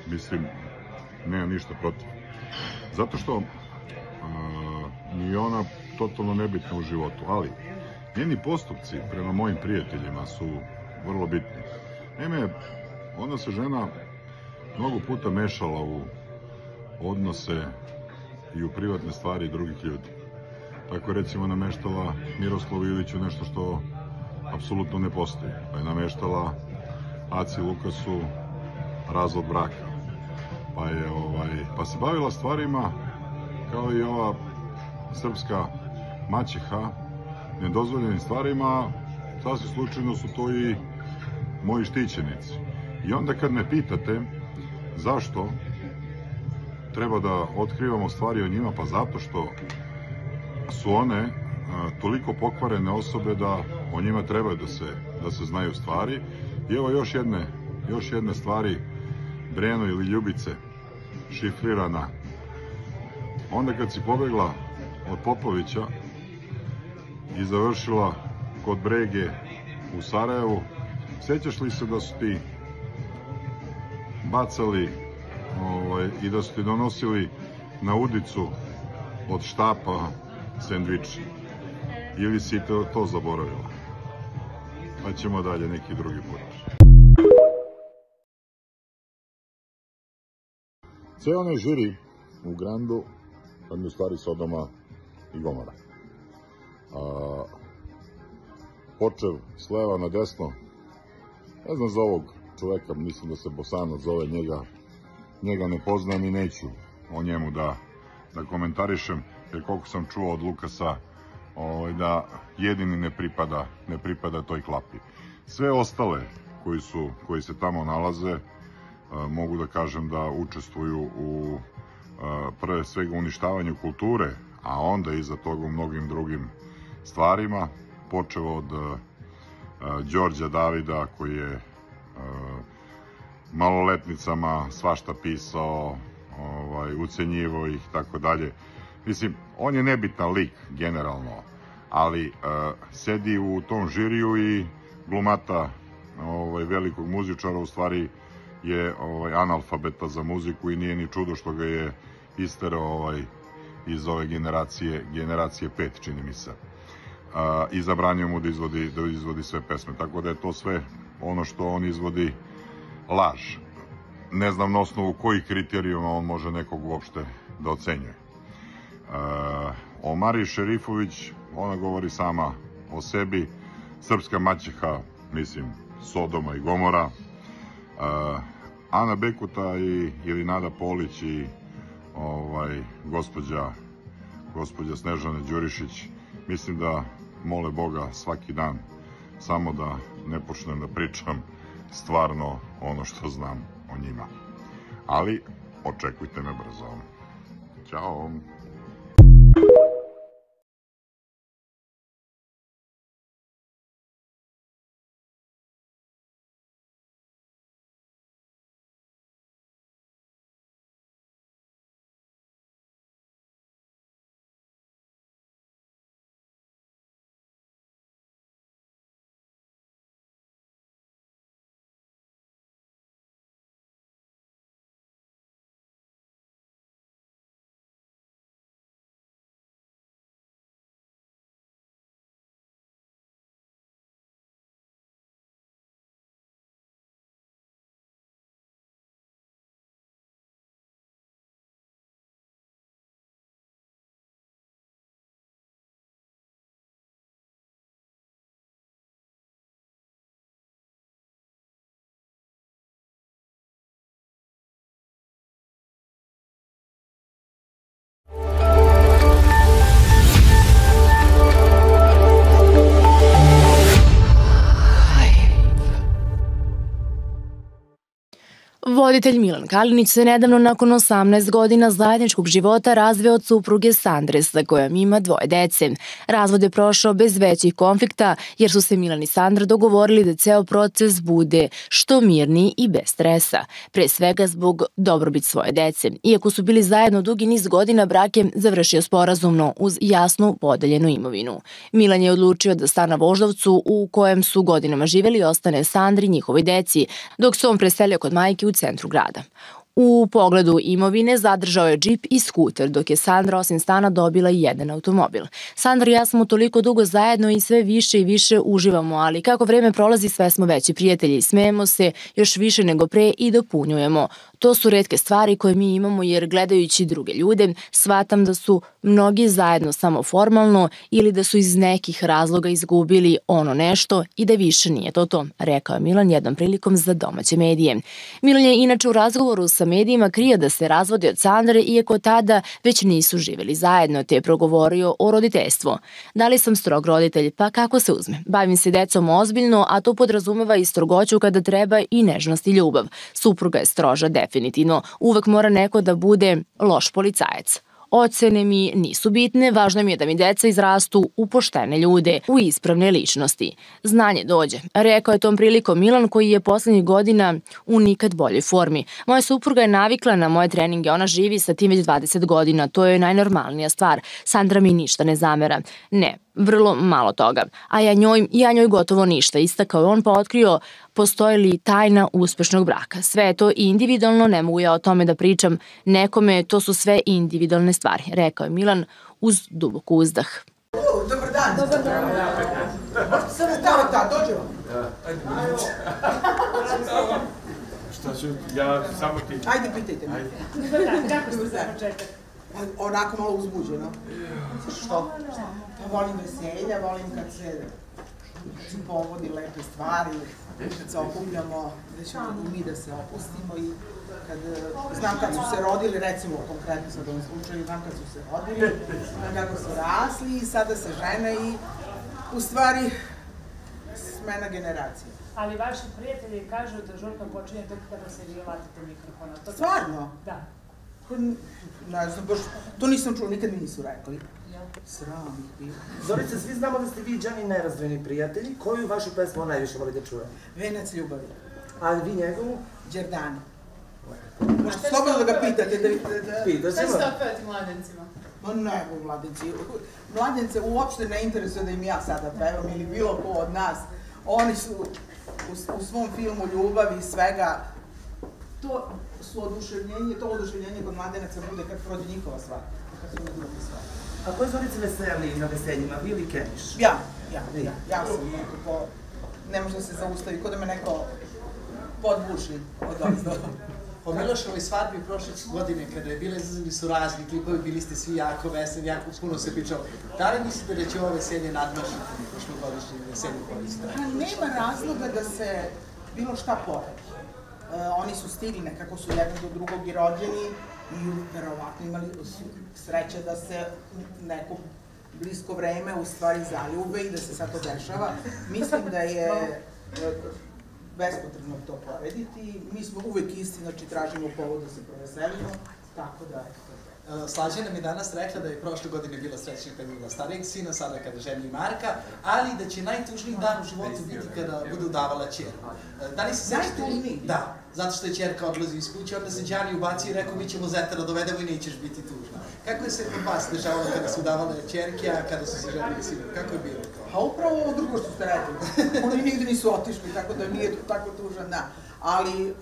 Mislim, nemam ništa protiv. Zato što ni ona totalno nebitna u životu, ali njeni postupci prema mojim prijateljima su vrlo bitni. Naime, ona se žena mnogo puta mešala u odnose i u privatne stvari drugih ljudi. Tako recimo nameštala Miroslavu Iliću nešto što apsolutno ne postoji. Pa je nameštala Aci Lukasu razvod braka. Pa se bavila stvarima kao i ova srpska maćeha, nedozvoljenim stvarima, sasvim slučajno su to i moji štićenici. I onda kad me pitate zašto treba da otkrivamo stvari o njima, pa zato što su one toliko pokvarene osobe da o njima trebaju da se znaju stvari. I evo još jedne stvari, Breno ili Ljubice, šifrirana. Onda kad si pobegla od Popovića i završila kod Brege u Sarajevu, sjećaš li se da su ti bacali i da su ti donosili na udicu od štapa sendvič? Ili si to zaboravila? Pa ćemo dalje neki drugi put. Ceo onaj žiri u Grandu, on je u stvari Sodoma i Gomora. počev s leva na desno. Ne znam za ovog čoveka, mislim da se Bosanac zove, njega ne poznam i neću o njemu da komentarišem, jer koliko sam čuo od Lukasa da jedini ne pripada toj klapi. Sve ostale koji se tamo nalaze, mogu da kažem da učestvuju u prve svega uništavanju kulture, a onda iza toga u mnogim drugim stvarima, počeo od Đorđa Davida koji je maloletnicama svašta pisao, ucenjivo ih, tako dalje. Mislim, on je nebitan lik generalno, ali sedi u tom žiriju i glumata velikog muzičara, u stvari je analfabeta za muziku i nije ni čudo što ga je isterao iz ove generacije 5, čini mi se. I zabranio mu da izvodi sve pesme, tako da je to sve ono što on izvodi laž. Ne znam na osnovu kojih kriterijuma on može nekog uopšte da ocenjuje. O Mariji Šerifović, ona govori sama o sebi, srpska maćeha, mislim, Sodoma i Gomora. Ana Bekuta ili Nada Polić i gospođa Snežana Đurišić, mislim da mole Boga svaki dan samo da ne počnem da pričam stvarno ono što znam o njima. Ali očekujte me brzo. Ćao! Voditelj Milan Kalinić se nedavno nakon 18 godina zajedničkog života razveo od supruge Sandre sa kojom ima 2 dece. Razvod je prošao bez većih konflikta jer su se Milan i Sandra dogovorili da ceo proces bude što mirniji i bez stresa. Pre svega zbog dobrobit svoje dece. Iako su bili zajedno dugi niz godina, brak je završio sporazumno uz jasnu podeljenu imovinu. Milan je odlučio da stan na Voždovcu u kojem su godinama živeli ostane Sandri, njihovoj deci, dok se on preselio kod majke u centru grada. U pogledu imovine zadržao je džip i skuter, dok je Sandra osim stana dobila i jedan automobil. Sandra i ja smo toliko dugo zajedno i sve više i više uživamo, ali kako vreme prolazi sve smo veći prijatelji, smejemo se još više nego pre i dopunjujemo. To su retke stvari koje mi imamo jer gledajući druge ljude shvatam da su mnogi zajedno samo formalno ili da su iz nekih razloga izgubili ono nešto i da više nije to, rekao je Milan jednom prilikom za domaće medije. Milan je inače u razgovoru sa medijima krio da se razvodi od Sandre, iako tada već nisu živeli zajedno, te je progovorio o roditeljstvu. Da li sam strog roditelj? Pa kako se uzme? Bavim se decom ozbiljno, a to podrazumeva i strogoću kada treba i nežnost i ljubav. Supruga je stroža definitivno. Uvek mora neko da bude loš policajac. Ocene mi nisu bitne, važno mi je da mi deca izrastu u poštene ljude, u ispravne ličnosti. Znanje dođe, rekao je tom prilikom Milan koji je poslednjih godina u nikad boljoj formi. Moja supruga je navikla na moje treninge, ona živi sa tim već 20 godina, to je najnormalnija stvar. Sandra mi ništa ne zamera. Ne, vrlo malo toga. A ja njoj gotovo ništa, istakao je on pa otkrio postoji li tajna uspešnog braka. Sve je to individualno, ne mogu ja o tome da pričam nekome, to su sve individualne stvari, rekao je Milan uz dubok uzdah. Dobar dan. Dobar dan. Možete samo tamo, dođemo. Šta ću, ja samo ti... Ajde, pitajte me. Dobar dan, kako ste za početak? Onako malo uzbuđeno. Što? Pa volim veselja, volim kad se su povodi, lepe stvari, kad se okupljamo, da ćemo i mi da se opustimo i znam kad su se rodili, recimo konkretno sad u ovom slučaju, znam kad su se rodili, kako su rasli i sada se žene i u stvari smena generacija. Ali vaši prijatelji kažu da žurka počinje tek kada se vi vatite mikrofona. Stvarno? Da. Ne znam, baš, to nisam čula, nikad mi nisu rekli. Sram ih bilo. Zorice, svi znamo da ste vi i Đani nerazdvojeni prijatelji. Koju vašu pesmu on najviše voli da čuje? Venac ljubavi. A vi njegovu? Đerdani. Možete slobodno da ga pitate. Šta ćete otpevati mladencima? Ma ne, mladenci. Mladence uopšte ne interesuje da im ja sada pevam ili bilo ko od nas. Oni su u svom filmu Ljubav i svega. To su oduševljenje, to oduševljenje kod mladenaca bude kad prođe njihova stvar. Kad su drugi stvar. A koje Zorice veseli na veseljima, vi ili Kemiš? Ja sam nekako, ne može da se zaustavi, ko da me neko podbuši od ozdo. O Miloševoj svadbi prošle godine, kada je bila izazvali su razni klipovi, bili ste svi jako veseli, jako puno se pričalo. Da li mislite da će ovo veselje nadmašiti prošlogodišnje veselje koje ste? Nema razloga da se bilo šta poredi. Oni su stigli, nekako su jedan do drugog i rođeni i verovatno imali sreće da se neko blisko vreme u stvari zaljube i da se sad to dešava. Mislim da je bespotrebno to porediti. Mi smo uvek isti, znači tražimo povod da se proveselimo, tako da... Slađana mi danas rekla da je prošle godine bila srećna kada je bila starijeg sina, sada kada ženi Marka, ali da će najtužniji dan u životu biti kada bude udavala ćerku. Da li se sećate? Najtužniji? Da, zato što je ćerka odlazi iz kuće, onda se Đani ubaci i rekao mi ćemo Zetara dovedemo i nećeš biti tužna. Kako je se kod vas dešavalo kada su udavale ćerke, a kada su se ženili sinovi? Kako je bilo to? Pa upravo ovo drugo što ste rekli. Oni nigde nisu otišli, tako da nije tako tužan, da. Ali...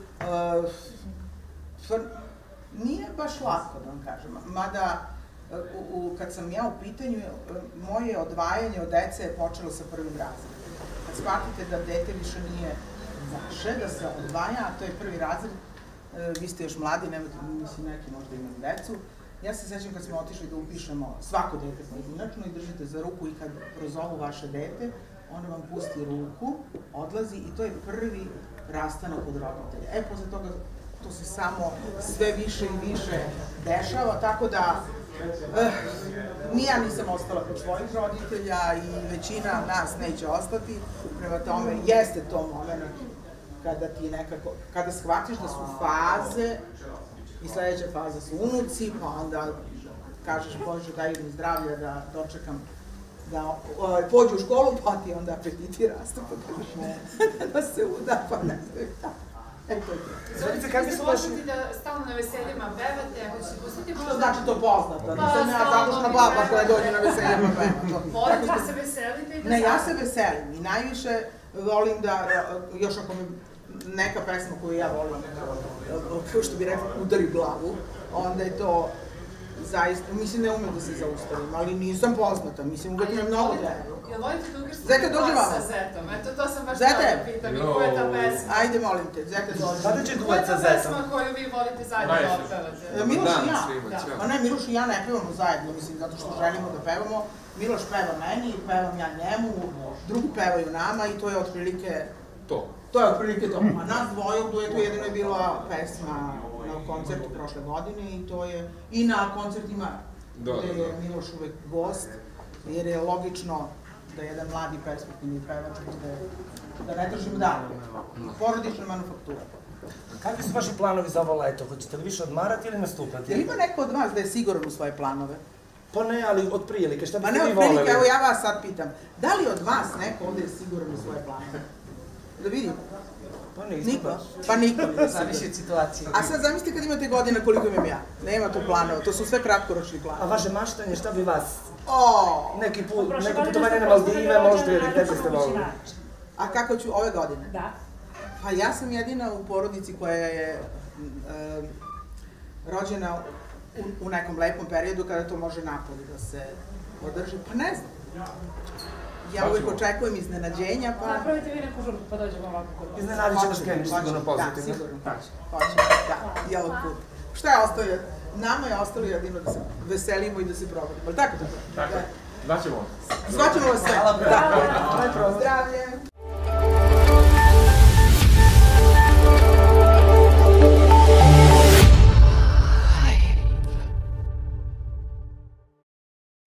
Nije baš lako, da vam kažem, mada kad sam ja u pitanju, moje odvajanje od dece je počelo sa prvim razredom. Kad shvatite da dete više nije vaše, da se odvaja, a to je prvi razred, vi ste još mladi, nemate, mislim, neki možda imam decu. Ja se sećam kad smo otišli da upišemo svako dete pojedinačno i držite za ruku i kad prozovu vaše dete, ona vam pusti ruku, odlazi i to je prvi rastanak od roditelja. Posle toga to se samo sve više i više dešava, tako da ni ja nisam ostala kod svojih roditelja i većina nas neće ostati. Prema tome, jeste to moment kada ti nekako, kada shvatiš da su faze i sledeća faza su unuci, pa onda kažeš Bože daj mi zdravlja da dočekam da pođu u školu, pa ti onda apetiti rastu, pa kažeš ne, da se uda, pa ne znam tako. Zorice, kako se početi da stalno na veseljima pevate, ako će se pustiti... Što znači to poznato? Nisam ja zadušna baba koja dođe na veseljima peva. Volite da se veselite i da... Ne, ja se veselim i najviše volim da, još ako mi neka pesma koju ja volim, kao što bi rekla, udari glavu, onda je to zaista, mislim ne umem da se zaustavim, ali nisam poznata, mislim uvek me mnogo gledaju. Jel volite da ukrštite Zete, dođe glas vama. sa Zetom? Eto, to sam baš htjela da pitam i koja je ta pesma? Ajde, molim te, Zete dođe. Kada će Koja duet je sa ta Zetom? pesma koju vi volite zajedno da otpevate? Miloš i ja. Pa ne, Miloš i ja ne pevamo zajedno, mislim, zato što želimo da pevamo. Miloš peva meni, pevam ja njemu, drugi pevaju nama i to je otprilike... To je otprilike to. A nas dvoje u duetu jedino je bila pesma na koncertu prošle godine i to je i na koncertima gde je Miloš uvek gost, jer je logično da jedan mladi perspektivni pevač bude, da ne držimo dalje. Porodična manufaktura. Kakvi su vaši planovi za ovo leto? Hoćete li više odmarati ili nastupati? Jel ima neko od vas da je siguran u svoje planove? Pa ne, ali od prilike, šta biste Pa ne, vi od prilike, voleli? evo ja vas sad pitam. Da li od vas neko ovde je siguran u svoje planove? Da vidim. Pa nisam Niko? baš. Pa niko. Zavisi od situacije. A sad zamislite kad imate godina koliko imam ja. Nema tu planova, to su sve kratkoročni planovi. A vaše maštanje, šta bi vas? Neki Neko putovanje na Maldive, možda ili gde biste volili? A kako ću ove godine? Da. Pa ja sam jedina u porodici koja je rođena u nekom lepom periodu kada to može napolje da se održi. Pa ne znam. Ja uvijek očekujem iznenađenja, pa... Napravite vi neku žurku pa dođemo ovako kod vas. Iznenadit će vas Kemiš sigurno pozitivno. Da, sigurno. Hoće, da, i ovog puta. Šta je ostalo? Nama je ostalo jedino da se veselimo i da se probamo. Ali tako to? Tako, daćemo. Zvaćemo vas sve. Hvala. Zdravlje.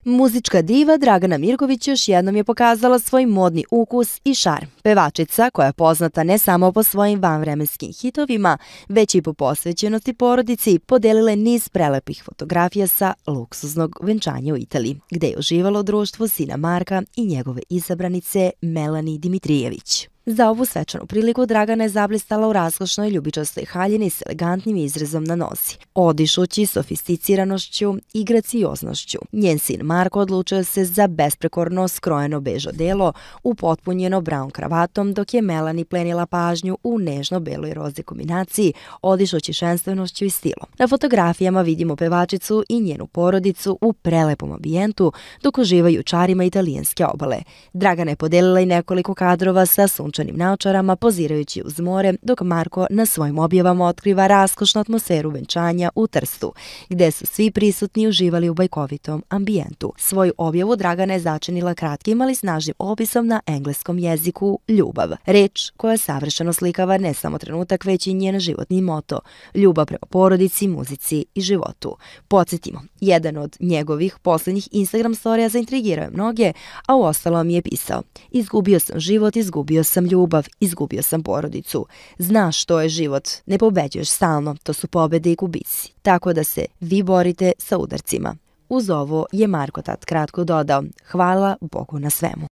Muzička diva Dragana Mirković još jednom je pokazala svoj modni ukus i šarm. Pevačica, koja je poznata ne samo po svojim vanvremenskim hitovima, već i po posvećenosti porodici, podelila je niz prelepih fotografija sa luksuznog venčanja u Italiji, gde je uživalo u društvu sina Marka i njegove izabranice Melani Dimitrijević. Za ovu svečanu priliku Dragana je zablistala u raskošnoj ljubičastoj haljini s elegantnim izrezom na nozi, odišući sofisticiranošću i gracioznošću. Njen sin Marko odlučio se za besprekorno skrojeno bežo delo upotpunjeno brown kravatom, dok je Melani plenila pažnju u nežno-beloj roze kombinaciji, odišući ženstvenošću i stilom. Na fotografijama vidimo pevačicu i njenu porodicu u prelepom ambijentu, dok uživaju u čarima italijanske obale. Dragana je podelila i nekoliko kadrova sa sunčanim naočarama, pozirajući uz more, dok Marko na svojim objavama otkriva raskošnu atmosferu venčanja u Trstu, gde su svi prisutni uživali u bajkovitom ambijentu. Svoju objavu Dragana je začinila kratkim, ali snažnim opisom na engleskom jeziku ljubav. Reč koja savršeno slikava ne samo trenutak, već i njen životni moto – ljubav prema porodici, muzici i životu. Podsjetimo, jedan od njegovih poslednjih Instagram storija zaintrigirao je mnoge, a u ostalom je pisao: izgubio sam život, izgubio sam ljubav, izgubio sam porodicu. Znaš što je život, ne pobeđuješ stalno, to su pobede i gubici. Tako da se vi borite sa udarcima. Uz ovo je Marko tad kratko dodao: hvala Bogu na svemu.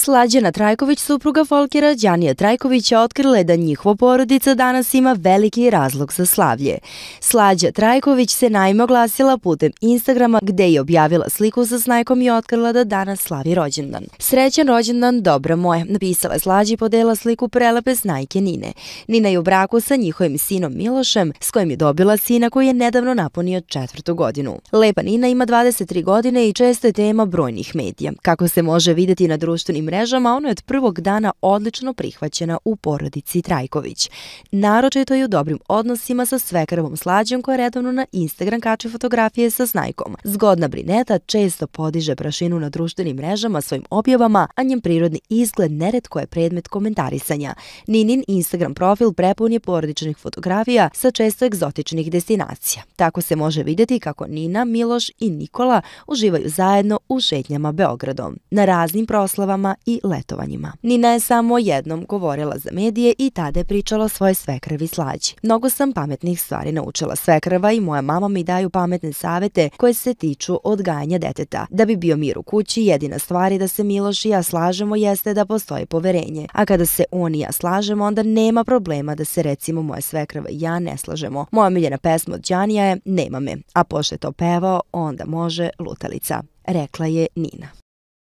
Slađana Trajković, supruga folkera Đanija Trajkovića, otkrila je da njihova porodica danas ima veliki razlog za slavlje. Slađa Trajković se naime oglasila putem Instagrama, gde je objavila sliku sa snajkom i otkrila da danas slavi rođendan. Srećan rođendan, dobra moja, napisala je Slađa i podelila sliku prelepe snajke Nine. Nina je u braku sa njihovim sinom Milošem, s kojim je dobila sina koji je nedavno napunio 4. godinu. Lepa Nina ima 23 godine i često je tema brojnih medija. Kako se može videti na društvenim mrežama, ona je od prvog dana odlično prihvaćena u porodici Trajković. Naročito je u dobrim odnosima sa svekravom Slađom, koja redovno na Instagram kače fotografije sa snajkom. Zgodna brineta često podiže prašinu na društvenim mrežama svojim objavama, a njen prirodni izgled neretko je predmet komentarisanja. Ninin Instagram profil prepun je porodičnih fotografija sa često egzotičnih destinacija. Tako se može vidjeti kako Nina, Miloš i Nikola uživaju zajedno u šetnjama Beogradom, na raznim proslavama i letovanjima. Nina je samo jednom govorila za medije i tada je pričala o svojoj svekrvi Slađi. Mnogo sam pametnih stvari naučila. Svekrva i moja mama mi daju pametne savete koje se tiču odgajanja deteta. Da bi bio mir u kući, jedina stvar je da se Miloš i ja slažemo jeste da postoji poverenje. A kada se on i ja slažemo, onda nema problema da se recimo moja svekrva i ja ne slažemo. Moja omiljena pesma od Đanija je Nema me, a pošto je to pevao, onda može Lutalica, rekla je Nina.